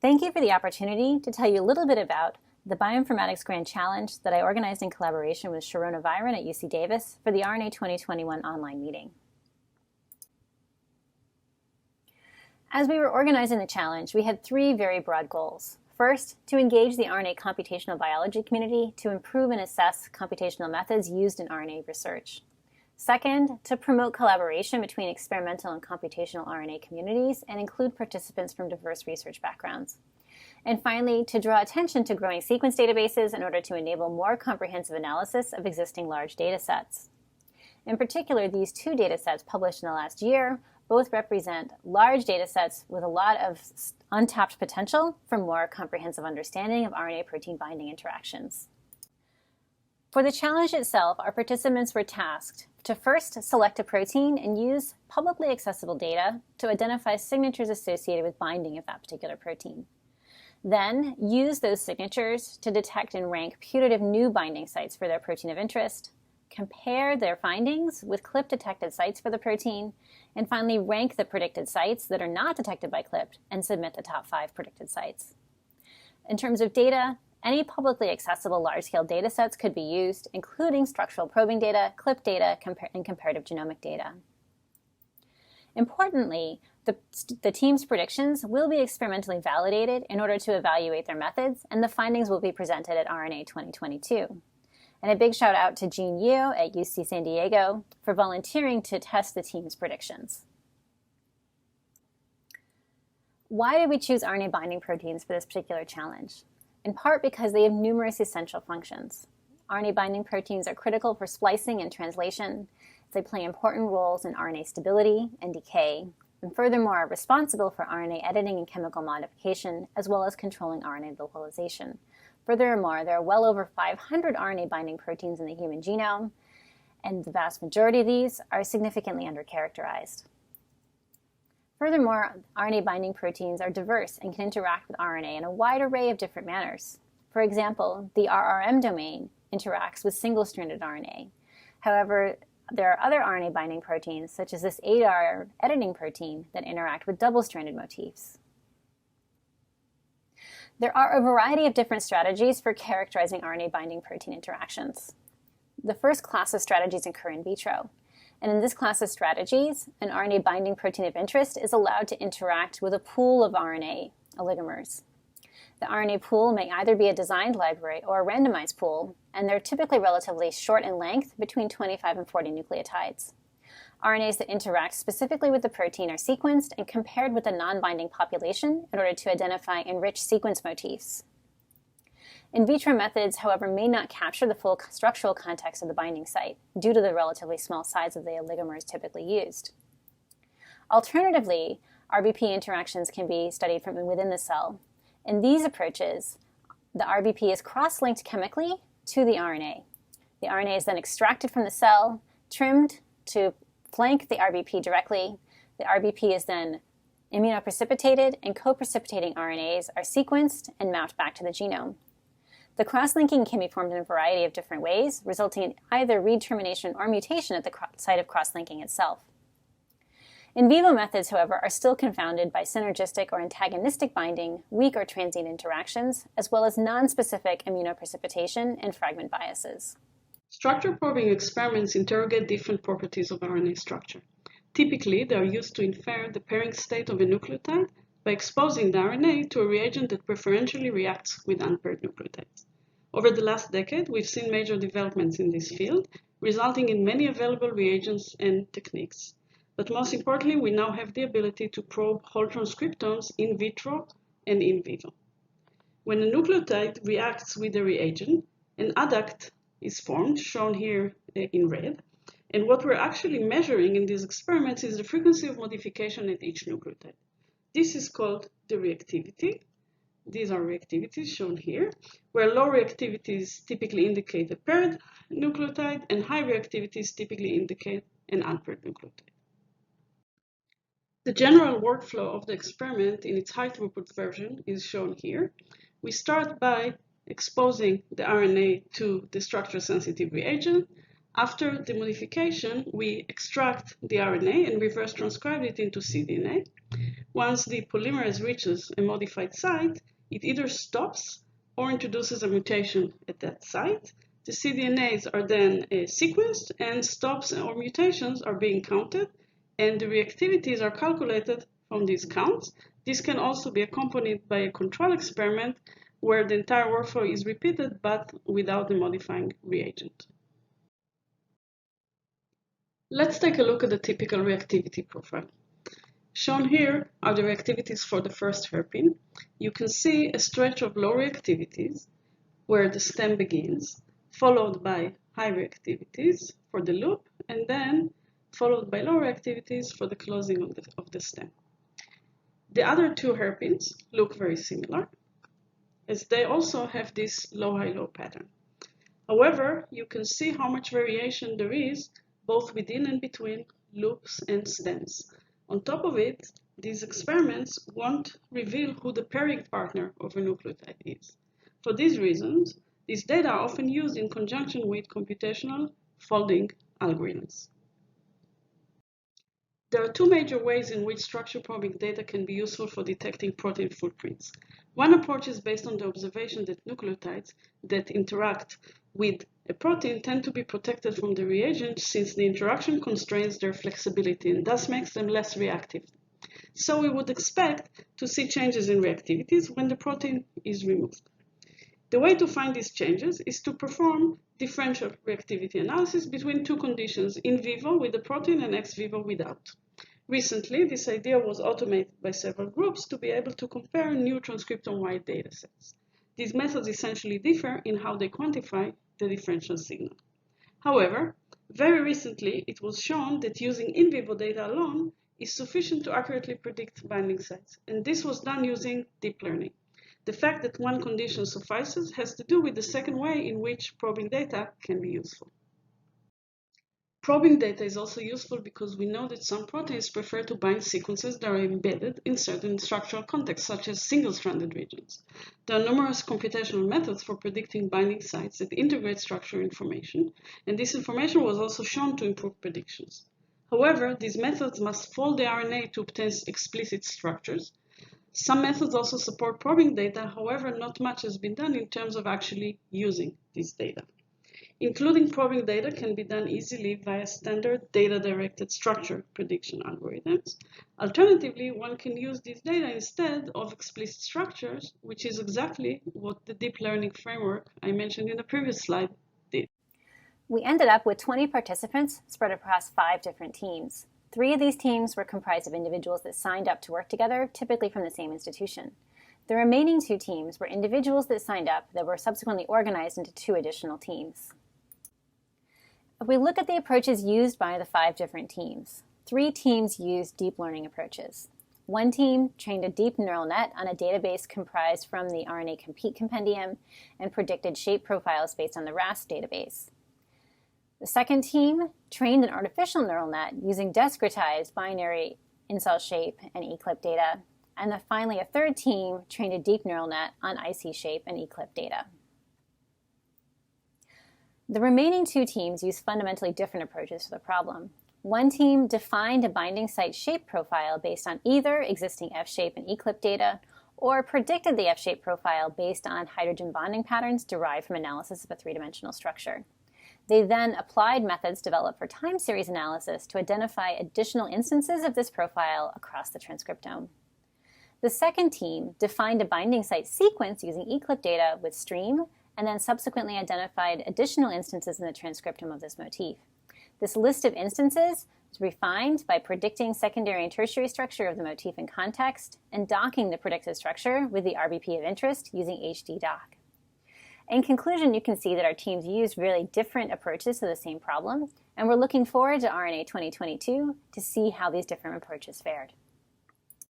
Thank you for the opportunity to tell you a little bit about the Bioinformatics Grand Challenge that I organized in collaboration with Sharona Viren at UC Davis for the RNA 2021 online meeting. As we were organizing the challenge, we had three very broad goals. First, to engage the RNA computational biology community to improve and assess computational methods used in RNA research. Second, to promote collaboration between experimental and computational RNA communities and include participants from diverse research backgrounds. And finally, to draw attention to growing sequence databases in order to enable more comprehensive analysis of existing large data sets. In particular, these two data sets published in the last year both represent large data sets with a lot of untapped potential for more comprehensive understanding of RNA protein binding interactions. For the challenge itself, our participants were tasked to first select a protein and use publicly accessible data to identify signatures associated with binding of that particular protein. Then use those signatures to detect and rank putative new binding sites for their protein of interest, compare their findings with CLIP-detected sites for the protein, and finally rank the predicted sites that are not detected by CLIP and submit the top 5 predicted sites. In terms of data, any publicly accessible large-scale data sets could be used, including structural probing data, CLIP data, and comparative genomic data. Importantly, the team's predictions will be experimentally validated in order to evaluate their methods, and the findings will be presented at RNA 2022. And a big shout out to Jean Yu at UC San Diego for volunteering to test the team's predictions. Why did we choose RNA binding proteins for this particular challenge? In part because they have numerous essential functions. RNA binding proteins are critical for splicing and translation. They play important roles in RNA stability and decay, and furthermore are responsible for RNA editing and chemical modification, as well as controlling RNA localization. Furthermore, there are well over 500 RNA binding proteins in the human genome, and the vast majority of these are significantly undercharacterized. Furthermore, RNA binding proteins are diverse and can interact with RNA in a wide array of different manners. For example, the RRM domain interacts with single-stranded RNA. However, there are other RNA binding proteins, such as this ADAR editing protein, that interact with double-stranded motifs. There are a variety of different strategies for characterizing RNA binding protein interactions. The first class of strategies occur in vitro. And in this class of strategies, an RNA binding protein of interest is allowed to interact with a pool of RNA oligomers. The RNA pool may either be a designed library or a randomized pool, and they're typically relatively short in length, between 25 and 40 nucleotides. RNAs that interact specifically with the protein are sequenced and compared with a non-binding population in order to identify enriched sequence motifs. In vitro methods, however, may not capture the full structural context of the binding site due to the relatively small size of the oligomers typically used. Alternatively, RBP interactions can be studied from within the cell. In these approaches, the RBP is cross-linked chemically to the RNA. The RNA is then extracted from the cell, trimmed to flank the RBP directly. The RBP is then immunoprecipitated, and co-precipitating RNAs are sequenced and mapped back to the genome. The cross-linking can be formed in a variety of different ways, resulting in either read termination or mutation at the site of cross-linking itself. In vivo methods, however, are still confounded by synergistic or antagonistic binding, weak or transient interactions, as well as non-specific immunoprecipitation and fragment biases. Structure probing experiments interrogate different properties of RNA structure. Typically, they are used to infer the pairing state of a nucleotide by exposing the RNA to a reagent that preferentially reacts with unpaired nucleotides. Over the last decade, we've seen major developments in this field, resulting in many available reagents and techniques. But most importantly, we now have the ability to probe whole transcriptomes in vitro and in vivo. When a nucleotide reacts with a reagent, an adduct is formed, shown here in red, and what we're actually measuring in these experiments is the frequency of modification at each nucleotide. This is called the reactivity. These are reactivities shown here, where low reactivities typically indicate a paired nucleotide and high reactivities typically indicate an unpaired nucleotide. The general workflow of the experiment in its high throughput version is shown here. We start by exposing the RNA to the structure-sensitive reagent. After the modification, we extract the RNA and reverse transcribe it into cDNA. once the polymerase reaches a modified site, it either stops or introduces a mutation at that site. The cDNAs are then sequenced, and stops or mutations are being counted, and the reactivities are calculated from these counts. This can also be accompanied by a control experiment where the entire workflow is repeated but without the modifying reagent. Let's take a look at the typical reactivity profile. Shown here are the reactivities for the first hairpin. You can see a stretch of low reactivities where the stem begins, followed by high reactivities for the loop, and then followed by low reactivities for the closing of the stem. The other two hairpins look very similar, as they also have this low-high-low pattern. However, you can see how much variation there is both within and between loops and stems. On top of it, these experiments won't reveal who the pairing partner of a nucleotide is. For these reasons, these data are often used in conjunction with computational folding algorithms. There are two major ways in which structure probing data can be useful for detecting protein footprints. One approach is based on the observation that nucleotides that interact with a protein tend to be protected from the reagent, since the interaction constrains their flexibility and thus makes them less reactive. So we would expect to see changes in reactivities when the protein is removed. The way to find these changes is to perform differential reactivity analysis between two conditions, in vivo with the protein and ex vivo without. Recently, this idea was automated by several groups to be able to compare new transcriptome-wide datasets. These methods essentially differ in how they quantify the differential signal. However, very recently, it was shown that using in vivo data alone is sufficient to accurately predict binding sites, and this was done using deep learning. The fact that one condition suffices has to do with the second way in which probing data can be useful. Probing data is also useful because we know that some proteins prefer to bind sequences that are embedded in certain structural contexts, such as single-stranded regions. There are numerous computational methods for predicting binding sites that integrate structural information, and this information was also shown to improve predictions. However, these methods must fold the RNA to obtain explicit structures. Some methods also support probing data, however, not much has been done in terms of actually using these data. Including probing data can be done easily via standard data-directed structure prediction algorithms. Alternatively, one can use these data instead of explicit structures, which is exactly what the deep learning framework I mentioned in the previous slide did. We ended up with 20 participants spread across 5 different teams. 3 of these teams were comprised of individuals that signed up to work together, typically from the same institution. The remaining 2 teams were individuals that signed up that were subsequently organized into 2 additional teams. If we look at the approaches used by the 5 different teams, 3 teams used deep learning approaches. One team trained a deep neural net on a database comprised from the RNA Compete compendium and predicted shape profiles based on the RAS database. The second team trained an artificial neural net using discretized binary in-cell shape and eClip data. And then finally, a third team trained a deep neural net on IC shape and eClip data. The remaining 2 teams used fundamentally different approaches to the problem. One team defined a binding site shape profile based on either existing F-shape and eClip data, or predicted the F-shape profile based on hydrogen bonding patterns derived from analysis of a 3-dimensional structure. They then applied methods developed for time series analysis to identify additional instances of this profile across the transcriptome. The second team defined a binding site sequence using eClip data with STREAM, and then subsequently identified additional instances in the transcriptome of this motif. This list of instances is refined by predicting secondary and tertiary structure of the motif in context and docking the predicted structure with the RBP of interest using HDDock. In conclusion, you can see that our teams used really different approaches to the same problem, and we're looking forward to RNA 2022 to see how these different approaches fared.